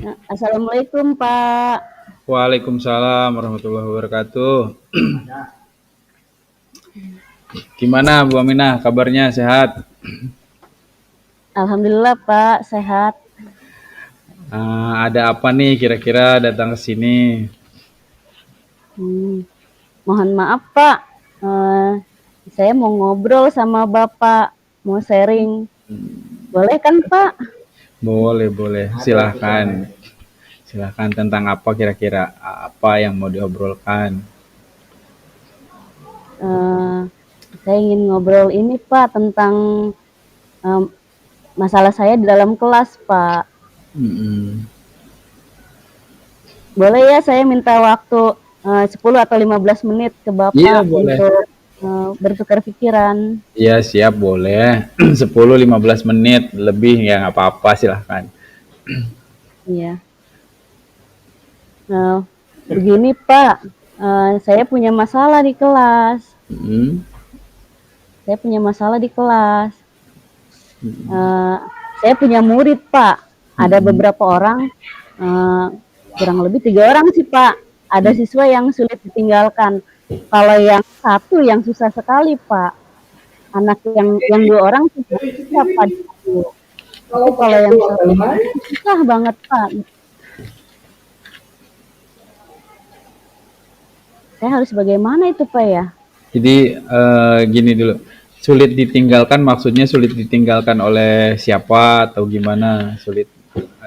Assalamualaikum Pak. Waalaikumsalam warahmatullahi wabarakatuh. Gimana Bu Aminah kabarnya sehat? Alhamdulillah Pak, sehat. Ada apa nih kira-kira datang ke sini? Mohon maaf Pak, eh, saya mau ngobrol sama Bapak, mau sharing. Boleh kan Pak? Boleh, boleh. Silahkan. Silahkan tentang apa kira-kira? Apa yang mau diobrolkan? Eh, saya ingin ngobrol ini Pak tentang eh, masalah saya di dalam kelas Pak. Mm-mm. Boleh ya saya minta waktu 10 atau 15 menit ke Iya, Bapak boleh. untuk bertukar pikiran. Iya, siap, boleh. 10-15 menit lebih ya nggak apa-apa, silahkan. Iya. Begini Pak, saya punya masalah di kelas. Mm-mm. Saya punya masalah di kelas. Eh, saya punya murid Pak. Ada Mm-mm. beberapa orang, eh, kurang lebih 3 orang sih Pak. Ada siswa yang sulit ditinggalkan. Kalau yang satu yang susah sekali Pak. Anak yang 2 orang sudah bisa Pak. Tapi kalau yang satu susah banget Pak. Saya harus bagaimana itu Pak ya? Jadi gini dulu, sulit ditinggalkan maksudnya sulit ditinggalkan oleh siapa atau gimana? Sulit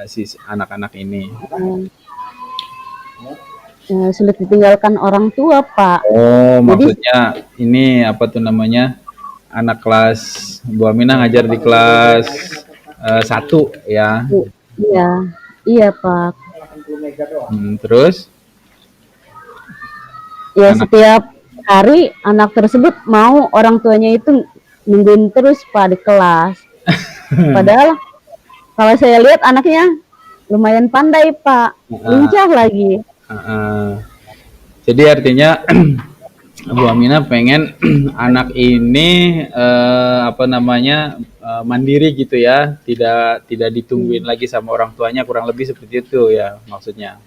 si anak-anak ini. Sulit ditinggalkan orang tua Pak. Oh, Jadi maksudnya ini apa tuh namanya? Anak kelas Bu Aminah ngajar di kelas 1 ya. iya, iya Pak. Terus Ya anak setiap hari anak tersebut mau orang tuanya itu nungguin terus Pak di kelas. Padahal kalau saya lihat anaknya lumayan pandai Pak, uh, lincah lagi. jadi artinya Bu Aminah pengen anak ini apa namanya mandiri gitu ya, tidak ditungguin lagi sama orang tuanya, kurang lebih seperti itu ya maksudnya.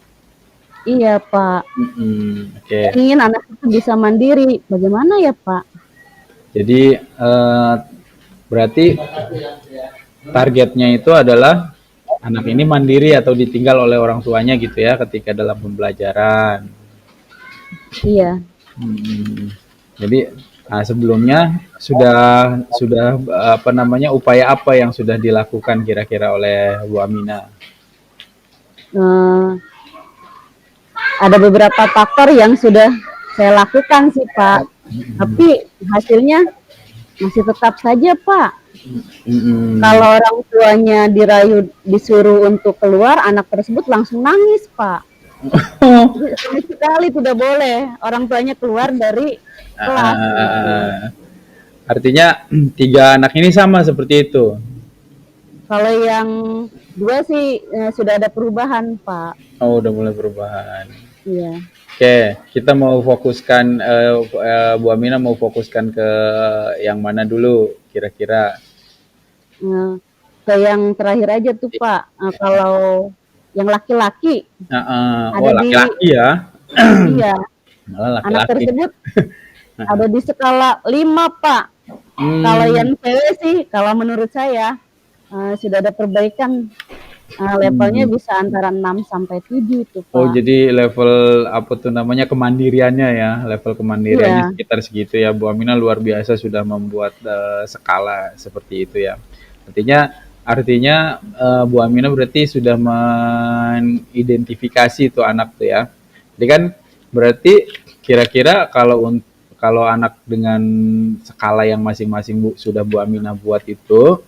Iya Pak, Oke. ingin anak itu bisa mandiri. Bagaimana ya Pak? Jadi berarti targetnya itu adalah anak ini mandiri atau ditinggal oleh orang tuanya gitu ya ketika dalam pembelajaran. Iya. Jadi sebelumnya sudah apa namanya upaya apa yang sudah dilakukan kira-kira oleh Bu Amina? Eh, ada beberapa faktor yang sudah saya lakukan sih Pak, tapi hasilnya masih tetap saja Pak. Kalau orang tuanya dirayu disuruh untuk keluar, anak tersebut langsung nangis Pak. Sama sekali tidak boleh orang tuanya keluar dari kelas. Artinya 3 anak ini sama seperti itu. Kalau yang 2 sih sudah ada perubahan Pak. Oh, udah mulai perubahan. Iya. Oke, kita mau fokuskan Bu Amina mau fokuskan ke yang mana dulu kira-kira? Ke yang terakhir aja tuh Pak. Kalau yang laki-laki Oh, ada di laki-laki ya. iya, Malah anak laki-laki. tersebut ada di skala 5 Pak. Kalau yang cewek sih, kalau menurut saya sudah ada perbaikan, levelnya bisa antara 6 sampai 7 tuh Oh, Pak. jadi level apa tuh namanya kemandiriannya ya, level kemandiriannya Iya, sekitar segitu ya. Bu Aminah luar biasa sudah membuat skala seperti itu ya. Artinya artinya Bu Aminah berarti sudah mengidentifikasi tuh anak tuh ya. Jadi kan berarti kira-kira kalau anak dengan skala yang masing-masing sudah Bu Aminah buat itu,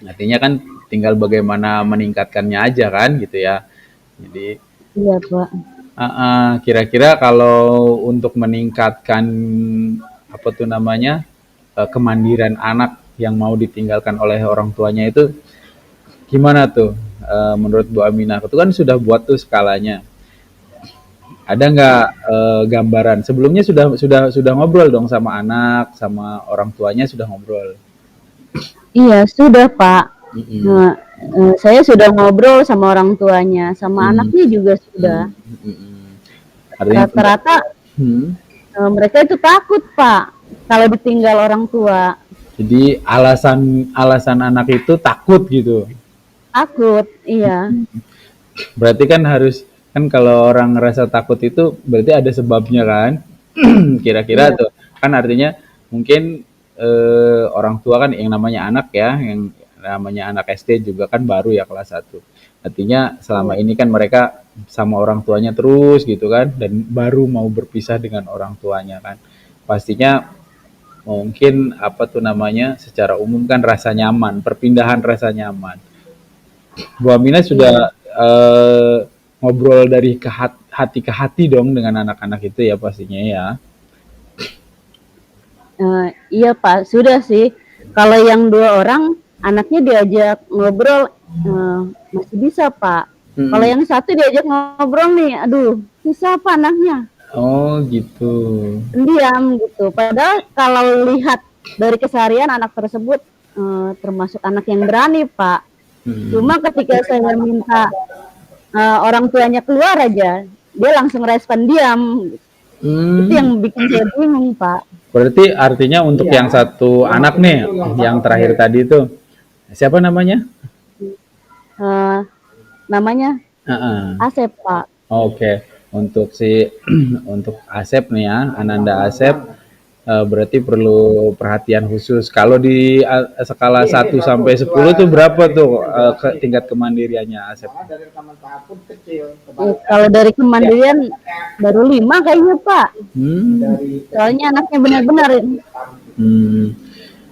artinya kan tinggal bagaimana meningkatkannya aja kan gitu ya. Jadi iya Pak. kira-kira kalau untuk meningkatkan apa tuh namanya kemandiran anak yang mau ditinggalkan oleh orang tuanya itu gimana tuh menurut Bu Aminah? Itu kan sudah buat tuh skalanya. Ada nggak gambaran? Sebelumnya sudah ngobrol dong sama anak, sama orang tuanya sudah ngobrol. Iya, sudah Pak. Mm-mm. saya sudah ngobrol sama orang tuanya, sama anaknya juga sudah. Artinya Rata-rata mereka itu takut, Pak, kalau ditinggal orang tua. jadi alasan anak itu takut gitu. Takut, iya. Berarti kan kalau orang ngerasa takut itu berarti ada sebabnya kan? Kira-kira Iya. tuh kan artinya mungkin orang tua kan yang namanya anak ya, yang namanya anak SD juga kan baru ya kelas 1. Artinya selama ini kan mereka sama orang tuanya terus gitu kan, dan baru mau berpisah dengan orang tuanya kan. Pastinya mungkin secara umum kan rasa nyaman, perpindahan rasa nyaman. Bu Amina sudah ngobrol dari hati ke hati dong dengan anak-anak itu ya pastinya ya. Iya Pak, sudah sih. Kalau yang 2 orang, anaknya diajak ngobrol masih bisa Pak. Kalau yang satu diajak ngobrol nih, aduh, susah Pak anaknya. Oh gitu. Pendiam gitu. Padahal kalau lihat dari keseharian anak tersebut termasuk anak yang berani Pak. Cuma ketika saya minta orang tuanya keluar aja, dia langsung respon diam. Itu yang bikin saya bingung Pak. Berarti artinya untuk yang satu anak nih, yang terakhir tadi itu, siapa namanya? Namanya Asep Pak. Oke. Untuk untuk Asep nih ya, Ananda Asep, berarti perlu perhatian khusus. Kalau di skala 1 sampai 10 tuh berapa tuh tingkat kemandiriannya Asep? Kalau dari kemandirian baru 5 kayaknya Pak. Soalnya anaknya benar-benar.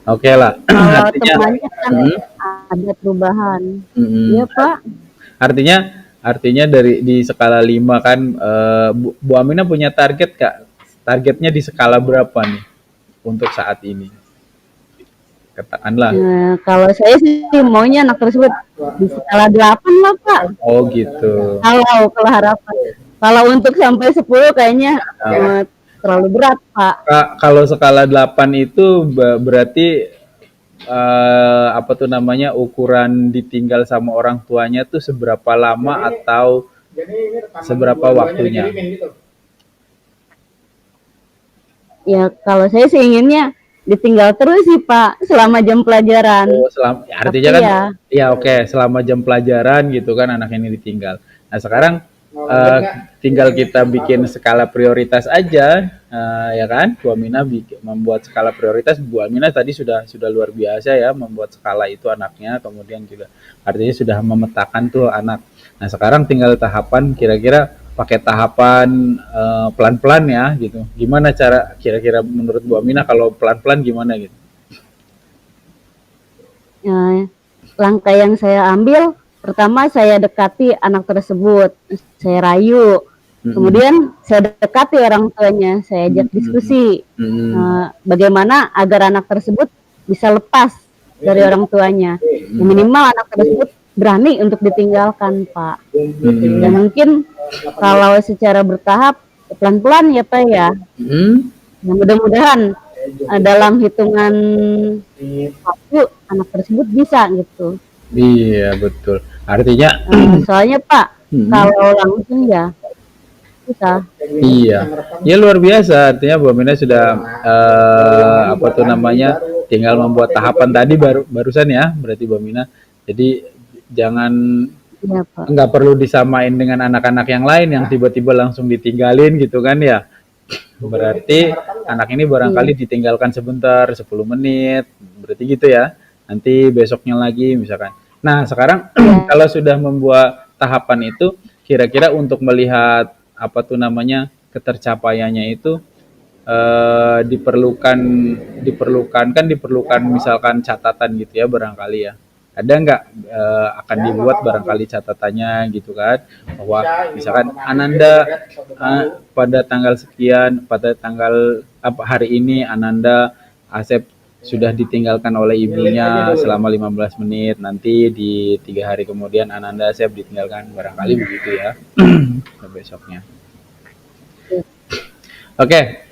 Oke lah. Kalau temannya kan ada perubahan. Iya Pak. Artinya di skala 5 kan, Bu Amina punya target Kak? Targetnya di skala berapa nih untuk saat ini? Katakanlah. Kalau saya sih maunya anak tersebut di skala 8 lah Pak. Oh gitu. Kalau harapan. Kalau untuk sampai 10 kayaknya terlalu berat Pak. Kalau skala 8 itu berarti ukuran ditinggal sama orang tuanya tuh seberapa lama atau seberapa waktunya? Ya kalau saya sih inginnya ditinggal terus sih Pak selama jam pelajaran. Oh, artinya kan oke, selama jam pelajaran gitu kan anak ini ditinggal. Nah sekarang tinggal kita bikin skala prioritas aja, ya kan? Bu Amina membuat skala prioritas. Bu Amina tadi sudah luar biasa ya membuat skala itu anaknya, kemudian juga artinya sudah memetakan tuh anak. Nah sekarang tinggal tahapan, kira-kira pakai tahapan pelan-pelan ya gitu. Gimana cara kira-kira menurut Bu Amina kalau pelan-pelan gimana gitu? Langkah yang saya ambil, pertama saya dekati anak tersebut, saya rayu, kemudian saya dekati orang tuanya, saya ajak diskusi bagaimana agar anak tersebut bisa lepas dari orang tuanya. Minimal anak tersebut berani untuk ditinggalkan Pak. Dan mungkin kalau secara bertahap pelan-pelan ya Pak ya. Ya mudah-mudahan dalam hitungan waktu anak tersebut bisa gitu. Iya betul. Artinya soalnya Pak kalau langsung ya bisa. Iya, ya luar biasa. Artinya Bu Amina sudah tinggal membuat tahapan tadi barusan ya, berarti Bu Amina. Jadi jangan nggak perlu disamain dengan anak-anak yang lain yang tiba-tiba langsung ditinggalin gitu kan ya. Berarti anak ini barangkali ditinggalkan sebentar, 10 menit, berarti gitu ya. Nanti besoknya lagi misalkan. Nah sekarang kalau sudah membuat tahapan itu, kira-kira untuk melihat ketercapaiannya itu diperlukan misalkan catatan gitu ya barangkali ya. Ada nggak akan dibuat barangkali catatannya gitu kan, bahwa misalkan Ananda pada tanggal sekian, pada tanggal hari ini Ananda Asep sudah ditinggalkan oleh ibunya selama 15 menit, nanti di 3 hari kemudian Ananda Asep ditinggalkan, barangkali begitu ya. Besoknya. Oke.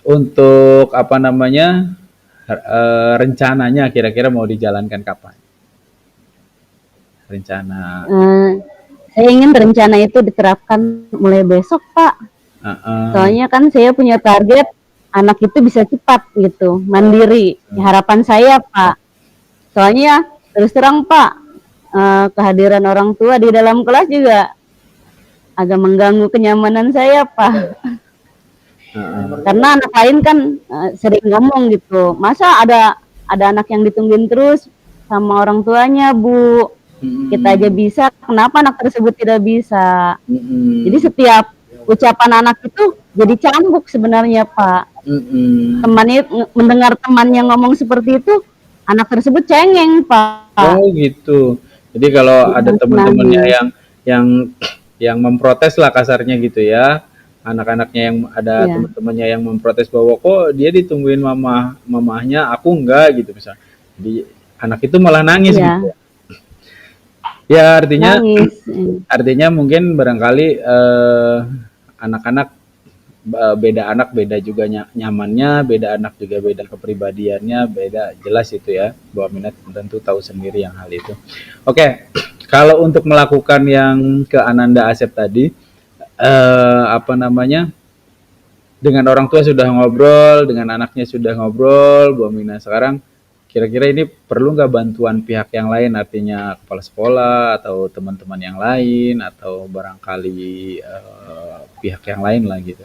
Untuk rencananya kira-kira mau dijalankan kapan? rencana? Saya ingin rencana itu diterapkan mulai besok, Pak. Soalnya kan saya punya target anak itu bisa cepat gitu, mandiri. Harapan saya, Pak. Soalnya terus terang, Pak, kehadiran orang tua di dalam kelas juga agak mengganggu kenyamanan saya, Pak. Karena anak lain kan sering ngomong gitu, masa ada anak yang ditungguin terus sama orang tuanya, Bu. Kita aja bisa, kenapa anak tersebut tidak bisa? Jadi setiap ucapan anak itu jadi cambuk sebenarnya, Pak. Temannya mendengar temannya ngomong seperti itu, anak tersebut cengeng, Pak. Oh gitu. Jadi kalau ada teman-temannya yang memprotes lah kasarnya gitu ya, anak-anaknya yang ada teman-temannya yang memprotes bahwa kok dia ditungguin mamahnya, aku enggak gitu misalnya. Jadi anak itu malah nangis gitu. Ya artinya mungkin barangkali anak-anak beda anak beda juga nyamannya, beda anak juga beda kepribadiannya, beda jelas itu ya. Bu Aminah tentu tahu sendiri yang hal itu. Oke, kalau untuk melakukan yang ke Ananda Asep tadi, dengan orang tua sudah ngobrol, dengan anaknya sudah ngobrol, Bu Aminah sekarang kira-kira ini perlu nggak bantuan pihak yang lain, artinya kepala sekolah atau teman-teman yang lain atau barangkali pihak yang lain lah gitu.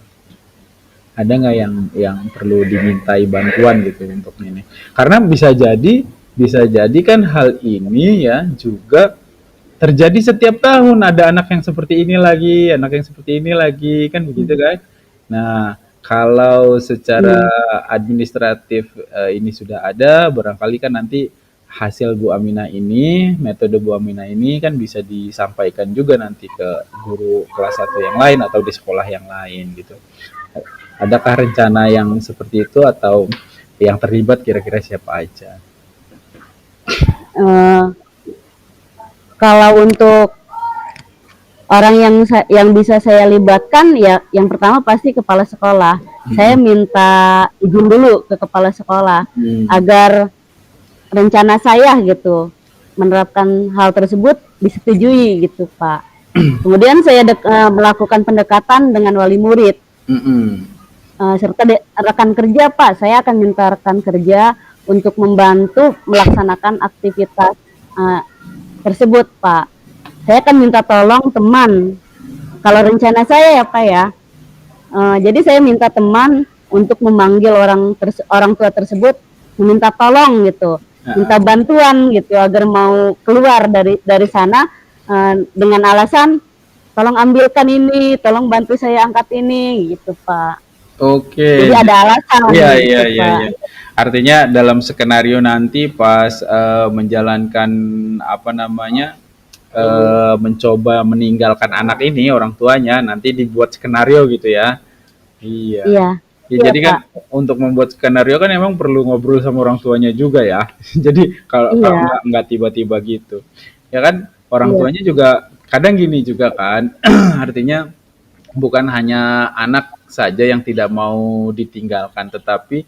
Ada nggak yang perlu dimintai bantuan gitu untuk ini? Karena bisa jadi kan hal ini ya juga terjadi setiap tahun, ada anak yang seperti ini lagi, anak yang seperti ini lagi, kan begitu kan? Nah, kalau secara administratif ini sudah ada, barangkali kan nanti hasil Bu Aminah ini, metode Bu Aminah ini kan bisa disampaikan juga nanti ke guru kelas 1 yang lain atau di sekolah yang lain gitu. Adakah rencana yang seperti itu atau yang terlibat kira-kira siapa aja? Kalau untuk orang yang bisa saya libatkan ya, yang pertama pasti kepala sekolah. Saya minta izin dulu ke kepala sekolah agar rencana saya gitu menerapkan hal tersebut disetujui gitu, Pak. Kemudian saya melakukan pendekatan dengan wali murid. Serta rekan kerja, Pak. Saya akan minta rekan kerja untuk membantu melaksanakan aktivitas tersebut, Pak. Saya akan minta tolong teman. Kalau rencana saya ya, Pak ya. Jadi saya minta teman untuk memanggil orang tua tersebut, meminta tolong gitu, minta bantuan gitu agar mau keluar dari sana dengan alasan tolong ambilkan ini, tolong bantu saya angkat ini gitu, Pak. Oke. Jadi ada alasan. Iya. Artinya dalam skenario nanti pas menjalankan mencoba meninggalkan anak ini orang tuanya, nanti dibuat skenario gitu ya. Iya. Jadi kan untuk membuat skenario kan emang perlu ngobrol sama orang tuanya juga ya. Jadi kalau nggak tiba-tiba gitu, ya kan orang tuanya juga kadang gini juga kan, artinya bukan hanya anak saja yang tidak mau ditinggalkan, tetapi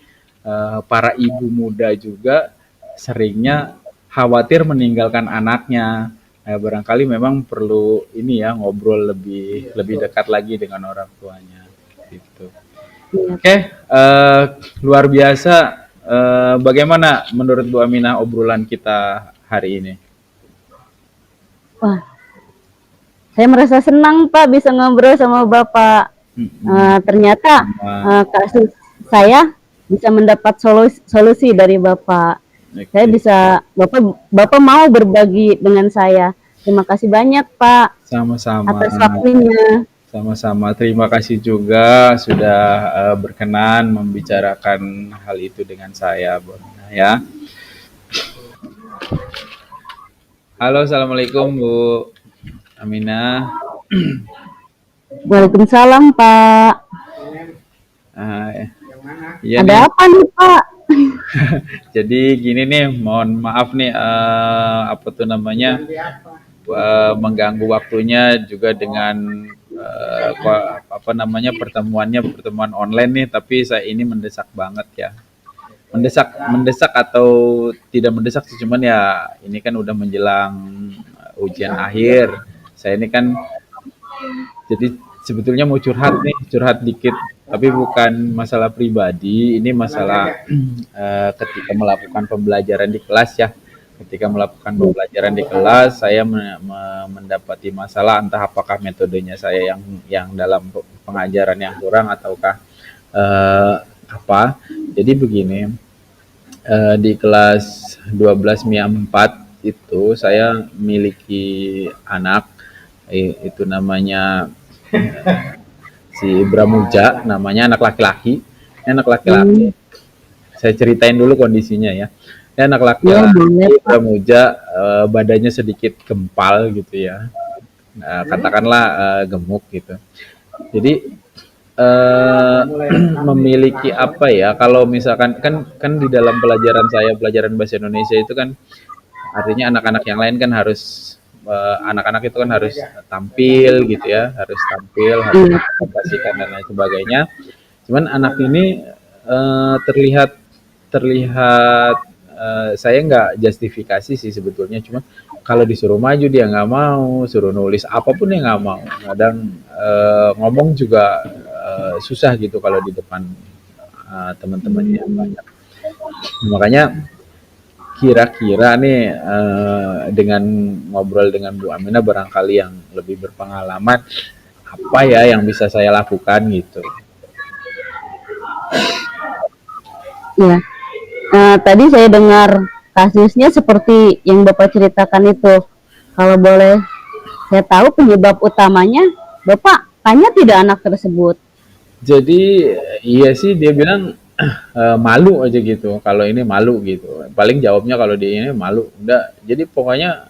para ibu muda juga seringnya khawatir meninggalkan anaknya. Barangkali memang perlu ini ya, ngobrol lebih dekat lagi dengan orang tuanya gitu. Oke, luar biasa. Bagaimana menurut Bu Aminah obrolan kita hari ini? Wah, saya merasa senang, Pak, bisa ngobrol sama Bapak. Ternyata kasus saya bisa mendapat solusi dari Bapak. Saya bisa, Bapak mau berbagi dengan saya. Terima kasih banyak, Pak. Sama-sama. Atas waktunya. Sama-sama. Terima kasih juga sudah berkenan membicarakan hal itu dengan saya, Bu Aminah ya. Halo, assalamualaikum Bu Aminah. Waalaikumsalam, Pak. Ya ada nih. Apa nih, Pak? Jadi gini nih, mohon maaf nih, mengganggu waktunya juga dengan pertemuan online nih, tapi saya ini mendesak banget ya. Mendesak atau tidak mendesak sih, cuman ya ini kan udah menjelang ujian akhir. Saya ini kan jadi sebetulnya mau curhat dikit, tapi bukan masalah pribadi, ini masalah ketika melakukan pembelajaran di kelas ya. Ketika melakukan pembelajaran di kelas, saya mendapati masalah entah apakah metodenya saya yang dalam pengajaran yang kurang ataukah apa. Jadi begini, di kelas 12 MIA 4 itu saya miliki anak, itu namanya si Bramuja, namanya anak laki-laki. Anak laki-laki. Saya ceritain dulu kondisinya ya. Anak laki-laki Bramuja, badannya sedikit gempal gitu ya. Katakanlah gemuk gitu. Jadi memiliki apa ya, kalau misalkan kan di dalam pelajaran saya, pelajaran bahasa Indonesia itu kan artinya anak-anak yang lain kan harus anak-anak itu kan harus tampil gitu ya, harus tampil, harus presentasikan dan lain sebagainya. Cuman anak ini terlihat saya nggak justifikasi sih sebetulnya, cuma kalau disuruh maju dia nggak mau, suruh nulis apapun dia nggak mau. Kadang ngomong juga susah gitu kalau di depan teman-temannya banyak. Makanya kira-kira nih dengan ngobrol dengan Bu Aminah barangkali yang lebih berpengalaman, apa ya yang bisa saya lakukan gitu. Ya, tadi saya dengar kasusnya seperti yang Bapak ceritakan itu. Kalau boleh saya tahu penyebab utamanya, Bapak tanya tidak anak tersebut? Jadi iya sih, dia bilang malu aja gitu. Kalau ini malu gitu. Paling jawabnya kalau dia ini malu. Udah. Jadi pokoknya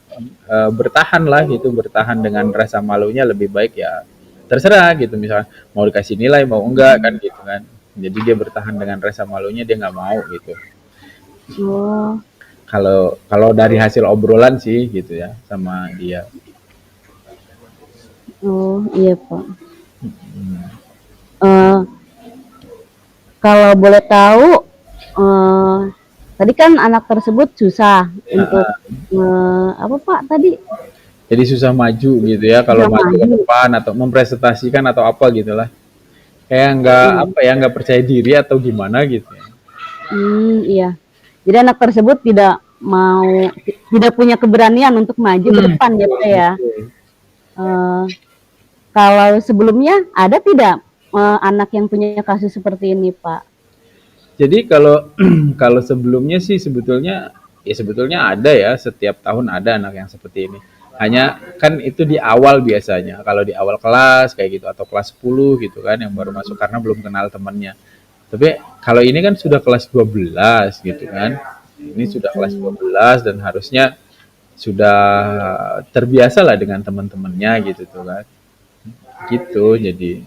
bertahan lah gitu, bertahan dengan rasa malunya, lebih baik ya terserah gitu, misalnya mau dikasih nilai mau enggak kan gitu kan. Jadi dia bertahan dengan rasa malunya, dia nggak mau gitu. Oh, Kalau dari hasil obrolan sih gitu ya sama dia. oh iya Pak. Kalau boleh tahu, tadi kan anak tersebut susah untuk apa Pak tadi? Jadi susah maju gitu ya, kalau maju ke depan atau mempresentasikan atau apa gitulah. Kayak nggak percaya diri atau gimana gitu ya. Iya. Jadi anak tersebut tidak punya keberanian untuk maju ke depan gitu ya. Kalau sebelumnya ada tidak anak yang punya kasus seperti ini, Pak? Jadi kalau sebelumnya sih sebetulnya ada ya, setiap tahun ada anak yang seperti ini. Hanya kan itu di awal biasanya, kalau di awal kelas kayak gitu atau kelas 10 gitu kan yang baru masuk karena belum kenal temannya. Tapi kalau ini kan sudah kelas 12 gitu kan. Ini sudah kelas 12 dan harusnya sudah terbiasa lah dengan teman-temannya gitu tuh kan. Gitu jadi.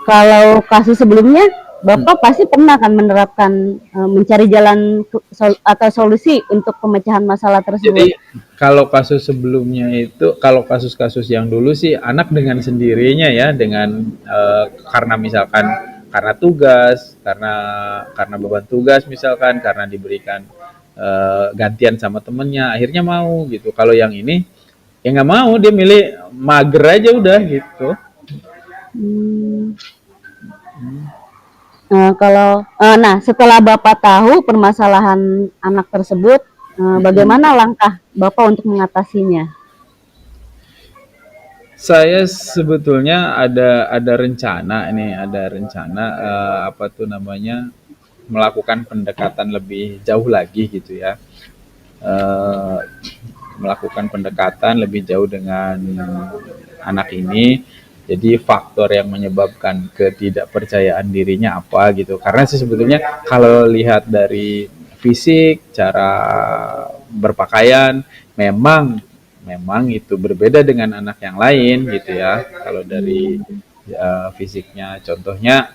Kalau kasus sebelumnya, Bapak pasti pernah kan menerapkan mencari jalan atau solusi untuk pemecahan masalah tersebut. Jadi kalau kasus sebelumnya itu, kalau kasus-kasus yang dulu sih anak dengan sendirinya ya, dengan karena misalkan karena tugas, karena beban tugas misalkan, karena diberikan gantian sama temennya, akhirnya mau gitu. Kalau yang ini ya nggak mau, dia milih mager aja udah gitu. Setelah Bapak tahu permasalahan anak tersebut, bagaimana langkah Bapak untuk mengatasinya? Saya sebetulnya ada rencana melakukan pendekatan lebih jauh lagi gitu ya. Melakukan pendekatan lebih jauh dengan anak ini. Jadi faktor yang menyebabkan ketidakpercayaan dirinya apa gitu. Karena sih sebetulnya kalau lihat dari fisik, cara berpakaian, memang itu berbeda dengan anak yang lain gitu ya. Kalau dari fisiknya, contohnya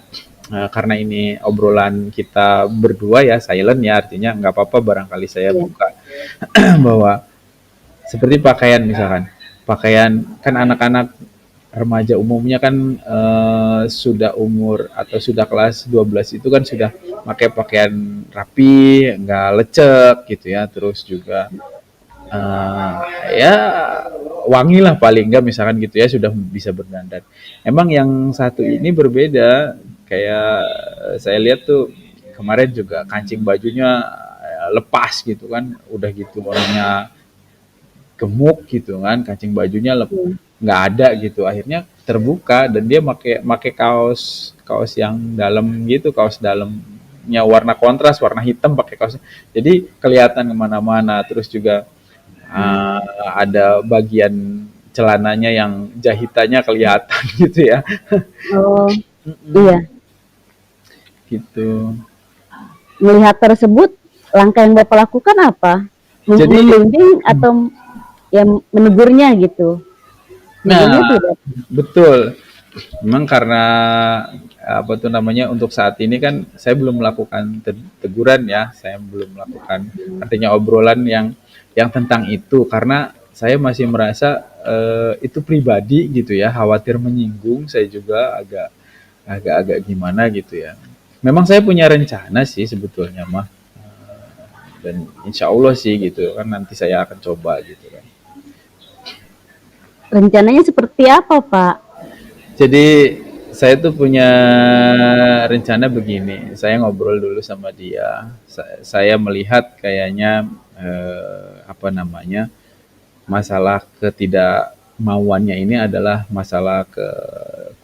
karena ini obrolan kita berdua ya, silent ya, artinya nggak apa-apa barangkali saya buka bahwa seperti pakaian misalkan. Pakaian kan anak-anak remaja umumnya kan sudah umur atau sudah kelas 12 itu kan sudah pakai pakaian rapi, nggak lecek gitu ya, terus juga ya wangi lah paling nggak misalkan gitu ya, sudah bisa berdandan. Emang yang satu ini berbeda, kayak saya lihat tuh kemarin juga kancing bajunya lepas gitu kan, udah gitu orangnya gemuk gitu kan, kancing bajunya Hmm. nggak ada gitu, akhirnya terbuka dan dia make kaos kaos yang dalam gitu, kaos dalamnya warna kontras, warna hitam, pakai kaos jadi kelihatan kemana-mana. Terus juga ada bagian celananya yang jahitannya kelihatan gitu ya. Oh, Mm-mm, iya. gitu. Melihat tersebut, langkah yang Bapak lakukan apa? Jadi Membimbing atau ya menegurnya gitu? Negurnya nah tidak. betul. Memang karena apa tuh namanya, untuk saat ini kan saya belum melakukan teguran ya, saya belum melakukan artinya obrolan yang tentang itu karena saya masih merasa itu pribadi gitu ya, khawatir menyinggung, saya juga agak-agak gimana gitu ya. Memang saya punya rencana sih sebetulnya mah, dan insya Allah sih gitu kan nanti saya akan coba gitu kan. Rencananya seperti apa, Pak? Jadi saya tuh punya rencana begini, saya ngobrol dulu sama dia. Saya melihat kayaknya apa namanya, masalah ketidakmauannya ini adalah masalah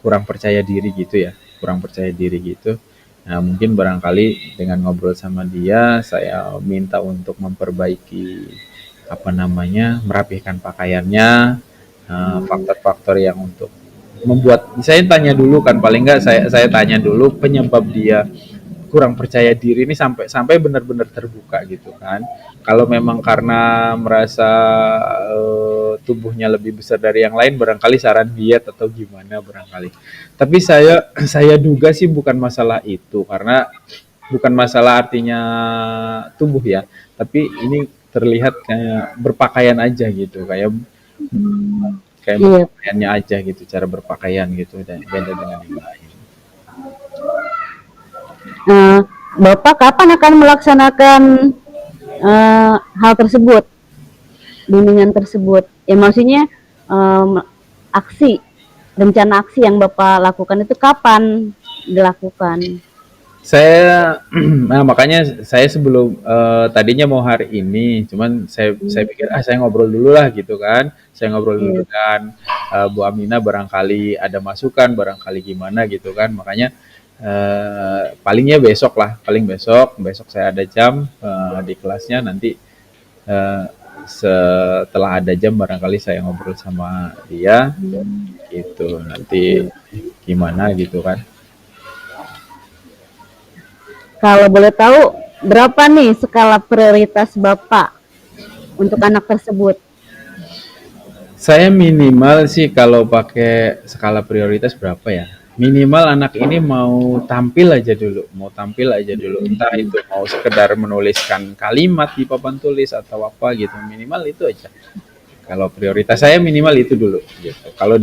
kurang percaya diri gitu ya, kurang percaya diri gitu. Nah, mungkin barangkali dengan ngobrol sama dia, saya minta untuk memperbaiki apa namanya, merapihkan pakaiannya, faktor-faktor yang untuk membuat saya tanya dulu kan, paling nggak saya tanya dulu penyebab dia kurang percaya diri ini sampai sampai benar-benar terbuka gitu kan. Kalau memang karena merasa tubuhnya lebih besar dari yang lain, barangkali saran diet atau gimana barangkali. Tapi saya duga sih bukan masalah itu, karena bukan masalah artinya tubuh ya, tapi ini terlihat kayak berpakaian aja gitu, kayak kayak Iya. berpakaiannya aja gitu, cara berpakaian gitu, dan beda dengan yang lain. Eh, Bapak kapan akan melaksanakan hal tersebut, bimbingan tersebut? Ya maksudnya aksi, rencana aksi yang Bapak lakukan itu kapan dilakukan? Saya nah makanya saya sebelum tadinya mau hari ini, cuman saya pikir saya ngobrol dulu lah gitu kan. Saya ngobrol dulu Iya. dengan Bu Amina, barangkali ada masukan, barangkali gimana gitu kan. Makanya palingnya besok lah, paling besok, besok saya ada jam di kelasnya nanti, eh, setelah ada jam barangkali saya ngobrol sama dia gitu. Nanti Iya. gimana gitu kan. Kalau boleh tahu, berapa nih skala prioritas Bapak untuk anak tersebut? Saya minimal sih kalau pakai skala prioritas berapa ya? Minimal anak ini mau tampil aja dulu, mau tampil aja dulu. Entah itu mau sekedar menuliskan kalimat di papan tulis atau apa gitu, minimal itu aja. Kalau prioritas saya minimal itu dulu gitu. Kalau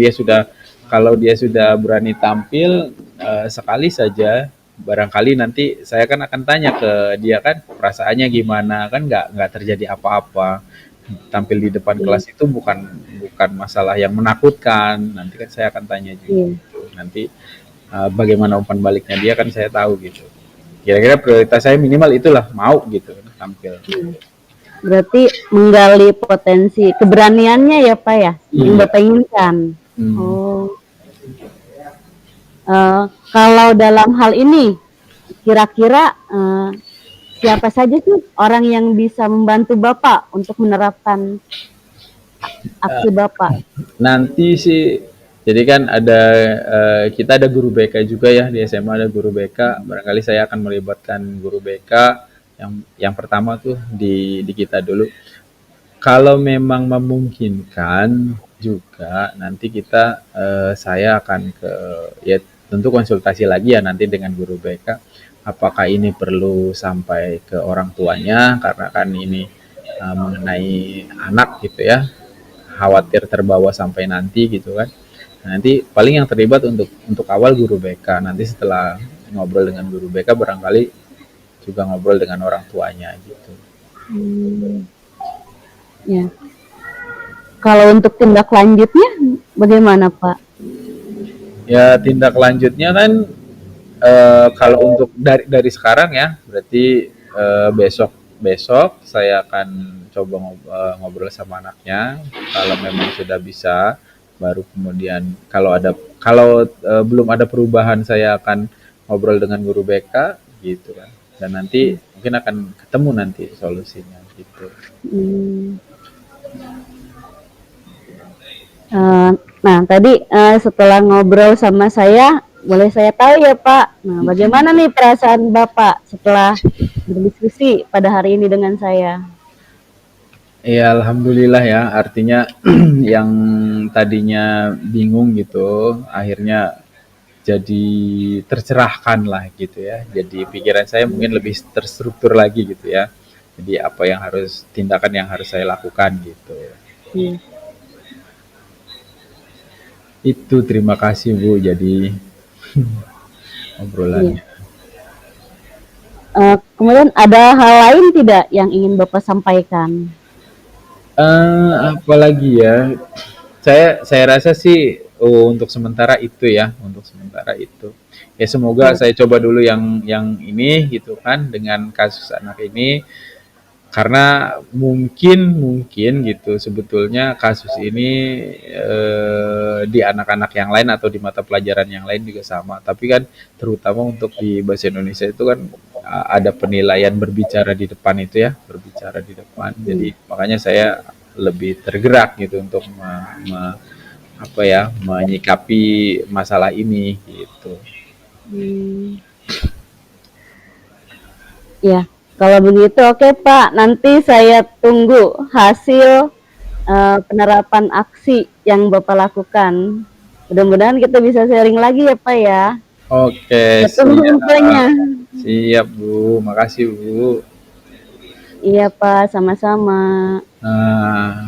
dia sudah berani tampil sekali saja, barangkali nanti saya kan akan tanya ke dia kan perasaannya gimana, kan nggak terjadi apa-apa. Tampil di depan Iya. kelas itu bukan bukan masalah yang menakutkan. Nanti kan saya akan tanya juga Iya. gitu. Nanti bagaimana umpan baliknya dia kan saya tahu gitu. Kira-kira prioritas saya minimal itulah, mau gitu tampil. Berarti menggali potensi keberaniannya ya Pak ya, yang Iya. Bapak inginkan. Hmm. Oh, kalau dalam hal ini kira-kira siapa saja sih orang yang bisa membantu Bapak untuk menerapkan aksi Bapak? Nanti sih, jadi kan ada kita ada guru BK juga ya, di SMA ada guru BK. Barangkali saya akan melibatkan guru BK yang pertama tuh di kita dulu. Kalau memang memungkinkan juga nanti saya akan ya tentu konsultasi lagi ya nanti dengan guru BK. Apakah ini perlu sampai ke orang tuanya karena kan ini mengenai anak gitu ya, khawatir terbawa sampai nanti gitu kan. Nanti paling yang terlibat untuk awal guru BK. Nanti setelah ngobrol dengan guru BK barangkali juga ngobrol dengan orang tuanya gitu. Ya. Kalau untuk tindak lanjutnya bagaimana, Pak? Ya tindak lanjutnya kan kalau untuk dari sekarang ya, berarti besok besok saya akan coba ngobrol sama anaknya. Kalau memang sudah bisa, baru kemudian kalau belum ada perubahan saya akan ngobrol dengan guru BK gitu kan. Dan nanti mungkin akan ketemu nanti solusinya gitu. Hmm. Nah, tadi setelah ngobrol sama saya, boleh saya tahu ya Pak, nah bagaimana nih perasaan Bapak setelah berdiskusi pada hari ini dengan saya? Ya alhamdulillah ya, artinya yang tadinya bingung gitu, akhirnya jadi tercerahkan lah gitu ya. Jadi pikiran saya mungkin lebih terstruktur lagi gitu ya. Jadi apa yang harus tindakan yang harus saya lakukan gitu. Iya. Itu terima kasih Bu. Jadi Iya. obrolannya. Kemudian ada hal lain tidak yang ingin Bapak sampaikan? Apalagi ya, saya rasa sih untuk sementara itu ya, untuk sementara itu. Ya semoga Iya. saya coba dulu yang ini gitu kan dengan kasus anak ini karena mungkin gitu sebetulnya kasus ini di anak-anak yang lain atau di mata pelajaran yang lain juga sama. Tapi kan terutama untuk di bahasa Indonesia itu kan ada penilaian berbicara di depan itu ya, berbicara di depan. Hmm. Jadi makanya saya lebih tergerak gitu untuk apa ya menyikapi masalah ini gitu. Hmm. Ya, kalau begitu oke Pak, nanti saya tunggu hasil penerapan aksi yang Bapak lakukan. Mudah-mudahan kita bisa sharing lagi ya Pak ya. Oke, Betul infonya. siap Bu, makasih Bu. Iya Pak, sama-sama. Nah,